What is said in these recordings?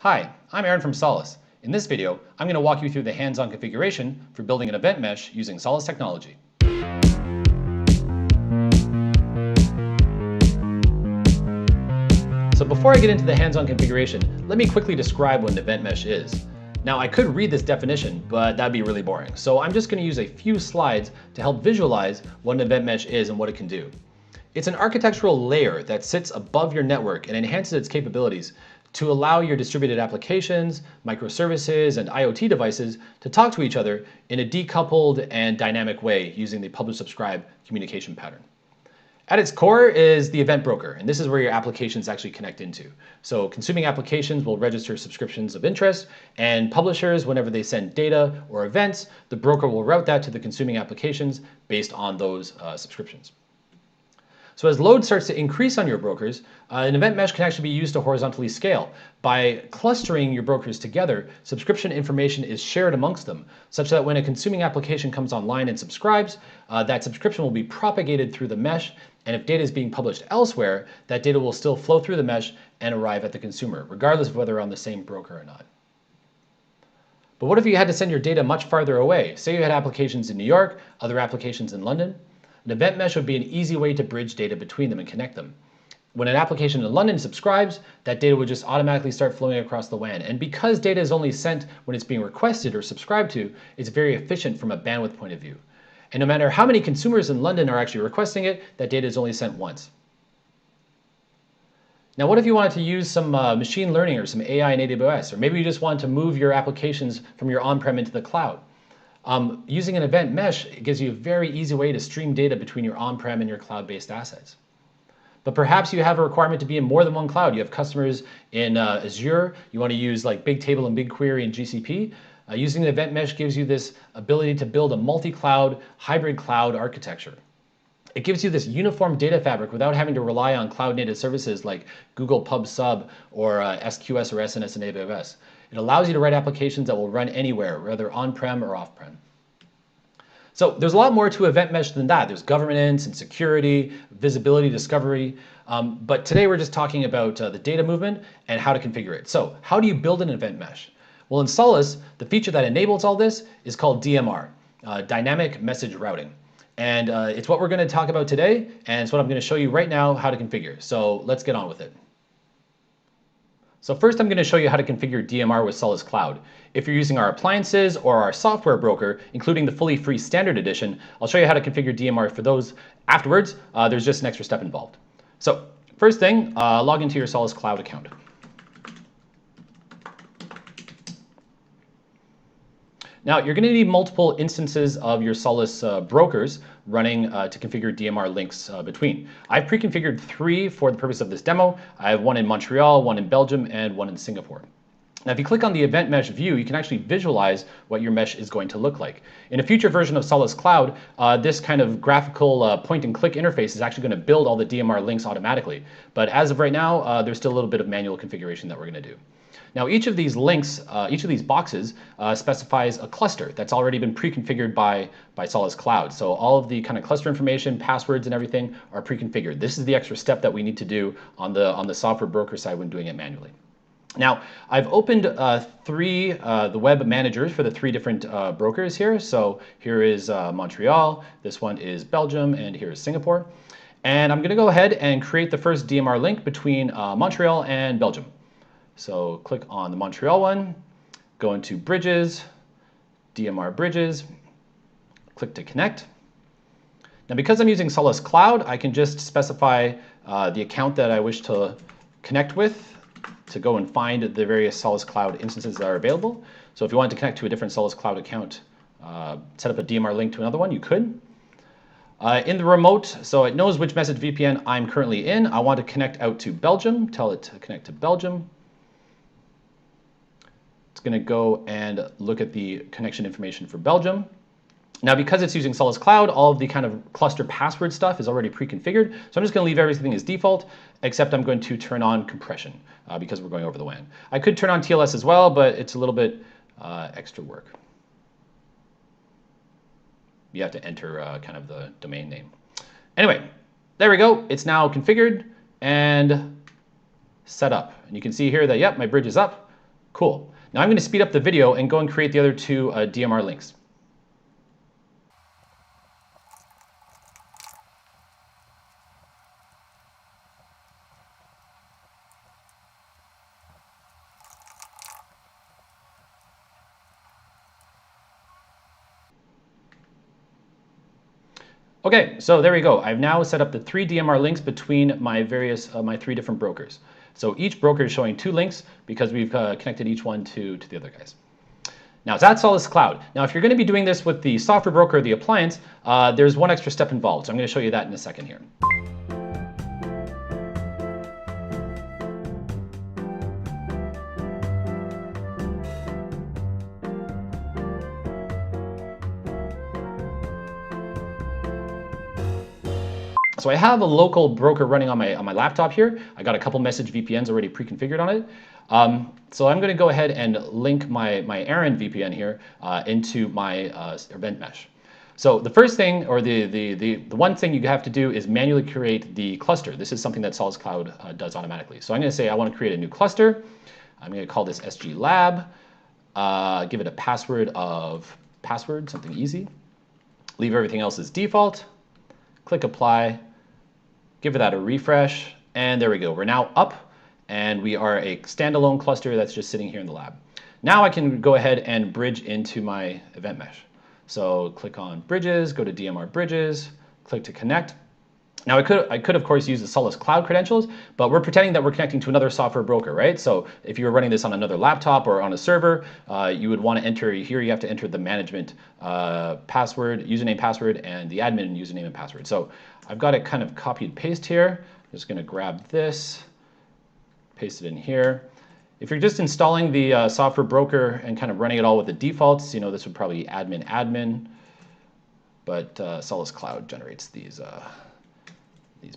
Hi, I'm Aaron from Solace. In this video, I'm going to walk you through the hands-on configuration for building an event mesh using Solace technology. So before I get into the hands-on configuration, let me quickly describe what an event mesh is. Now I could read this definition, but that'd be really boring. So I'm just going to use a few slides to help visualize what an event mesh is and what it can do. It's an architectural layer that sits above your network and enhances its capabilities to allow your distributed applications, microservices, and IoT devices to talk to each other in a decoupled and dynamic way using the publish-subscribe communication pattern. At its core is the event broker, and this is where your applications actually connect into. So consuming applications will register subscriptions of interest, and publishers, whenever they send data or events, the broker will route that to the consuming applications based on those subscriptions. So as load starts to increase on your brokers, an event mesh can actually be used to horizontally scale. By clustering your brokers together, subscription information is shared amongst them, such that when a consuming application comes online and subscribes, that subscription will be propagated through the mesh, and if data is being published elsewhere, that data will still flow through the mesh and arrive at the consumer, regardless of whether they're on the same broker or not. But what if you had to send your data much farther away? Say you had applications in New York, other applications in London. An event mesh would be an easy way to bridge data between them and connect them. When an application in London subscribes, that data would just automatically start flowing across the WAN. And because data is only sent when it's being requested or subscribed to, it's very efficient from a bandwidth point of view. And no matter how many consumers in London are actually requesting it, that data is only sent once. Now, what if you wanted to use some machine learning or some AI in AWS, or maybe you just wanted to move your applications from your on-prem into the cloud? Using an event mesh gives you a very easy way to stream data between your on-prem and your cloud-based assets. But perhaps you have a requirement to be in more than one cloud. You have customers in Azure. You want to use like Bigtable and BigQuery in GCP. Using an event mesh gives you this ability to build a multi-cloud, hybrid cloud architecture. It gives you this uniform data fabric without having to rely on cloud-native services like Google PubSub or SQS or SNS in AWS. It allows you to write applications that will run anywhere, whether on-prem or off-prem. So there's a lot more to event mesh than that. There's governance and security, visibility, discovery. But today we're just talking about the data movement and how to configure it. So how do you build an event mesh? Well, in Solace, the feature that enables all this is called DMR, Dynamic Message Routing. And it's what we're going to talk about today, and it's what I'm going to show you right now how to configure. So let's get on with it. So first I'm going to show you how to configure DMR with Solace Cloud. If you're using our appliances or our software broker, including the fully free standard edition, I'll show you how to configure DMR for those afterwards. There's just an extra step involved. So first thing, log into your Solace Cloud account. Now, you're going to need multiple instances of your Solace brokers running to configure DMR links between. I've pre-configured 3 for the purpose of this demo. I have one in Montreal, one in Belgium, and one in Singapore. Now, if you click on the event mesh view, you can actually visualize what your mesh is going to look like. In a future version of Solace Cloud, this kind of graphical point-and-click interface is actually going to build all the DMR links automatically. But as of right now, there's still a little bit of manual configuration that we're going to do. Now, each of these links, each of these boxes specifies a cluster that's already been pre-configured by Solace Cloud. So all of the kind of cluster information, passwords, and everything are pre-configured. This is the extra step that we need to do on the software broker side when doing it manually. Now, I've opened the web managers for the 3 different brokers here. So here is Montreal, this one is Belgium, and here is Singapore. And I'm going to go ahead and create the first DMR link between Montreal and Belgium. So click on the Montreal one, go into Bridges, DMR Bridges, click to connect. Now, because I'm using Solace Cloud, I can just specify the account that I wish to connect with to go and find the various Solace Cloud instances that are available. So if you wanted to connect to a different Solace Cloud account, set up a DMR link to another one, you could. In the remote, so it knows which message VPN I'm currently in. I want to connect out to Belgium, tell it to connect to Belgium. It's going to go and look at the connection information for Belgium. Now, because it's using Solace Cloud, all of the kind of cluster password stuff is already pre-configured. So I'm just going to leave everything as default, except I'm going to turn on compression because we're going over the WAN. I could turn on TLS as well, but it's a little bit extra work. You have to enter kind of the domain name. Anyway, there we go. It's now configured and set up. And you can see here that, yep, my bridge is up. Cool. Now I'm going to speed up the video and go and create the other two DMR links. Okay, so there we go. I've now set up the 3 DMR links between my my 3 different brokers. So each broker is showing 2 links because we've connected each one to the other guys. Now it's at Solace Cloud. Now if you're going to be doing this with the software broker or the appliance, there's one extra step involved. So I'm going to show you that in a second here. So I have a local broker running on my laptop here. I got a couple message VPNs already pre-configured on it. So I'm going to go ahead and link my Aaron VPN here into my event mesh. So the first thing, or the one thing you have to do is manually create the cluster. This is something that Solace Cloud does automatically. So I'm going to say I want to create a new cluster. I'm going to call this SG Lab. Give it a password something easy. Leave everything else as default. Click apply. Give that a refresh, and there we go. We're now up, and we are a standalone cluster that's just sitting here in the lab. Now I can go ahead and bridge into my event mesh. So click on bridges, go to DMR bridges, click to connect. Now I could of course use the Solace Cloud credentials, but we're pretending that we're connecting to another software broker, right? So if you were running this on another laptop or on a server, you would want to enter here. You have to enter the management username, password, and the admin username and password. So I've got it kind of copy and paste here. I'm just going to grab this, paste it in here. If you're just installing the software broker and kind of running it all with the defaults, you know, this would probably be admin, but Solace Cloud generates these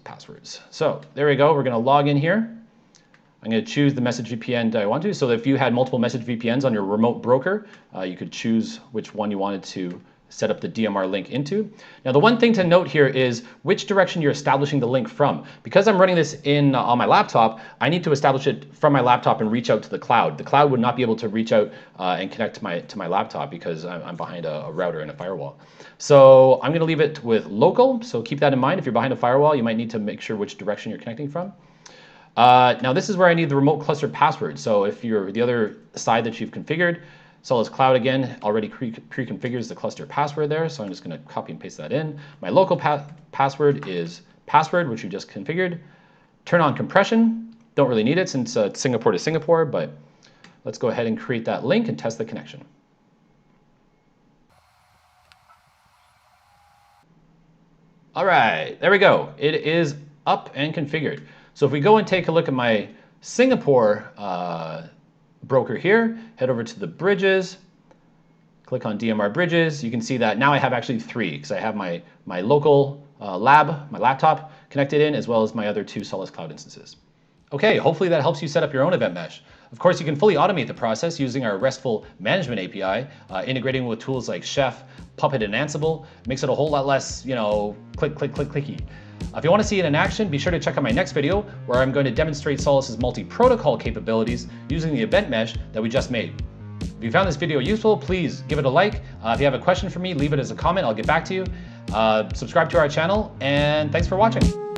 passwords. So there we go. We're going to log in here. I'm going to choose the message VPN that I want to. So if you had multiple message VPNs on your remote broker, you could choose which one you wanted to set up the DMR link into. Now the one thing to note here is which direction you're establishing the link from. Because I'm running this on my laptop, I need to establish it from my laptop and reach out to the cloud. The cloud would not be able to reach out and connect to my laptop because I'm behind a router and a firewall. So I'm going to leave it with local. So keep that in mind. If you're behind a firewall, you might need to make sure which direction you're connecting from. Now this is where I need the remote cluster password. So if you're the other side that you've configured, Solace Cloud again already pre-configures the cluster password there, so I'm just going to copy and paste that in. My local password is password, which you just configured. Turn on compression. Don't really need it since it's Singapore to Singapore, but let's go ahead and create that link and test the connection. All right, there we go. It is up and configured. So if we go and take a look at my Singapore broker here, head over to the bridges, click on DMR bridges. You can see that now I have actually 3 because I have my local lab, my laptop connected in, as well as my other 2 Solace Cloud instances. Okay, hopefully that helps you set up your own event mesh. Of course, you can fully automate the process using our RESTful management API, integrating with tools like Chef, Puppet, and Ansible. Makes it a whole lot less, clicky. If you want to see it in action, be sure to check out my next video where I'm going to demonstrate Solace's multi-protocol capabilities using the event mesh that we just made. If you found this video useful, please give it a like. If you have a question for me, leave it as a comment. I'll get back to you. Subscribe to our channel, and thanks for watching.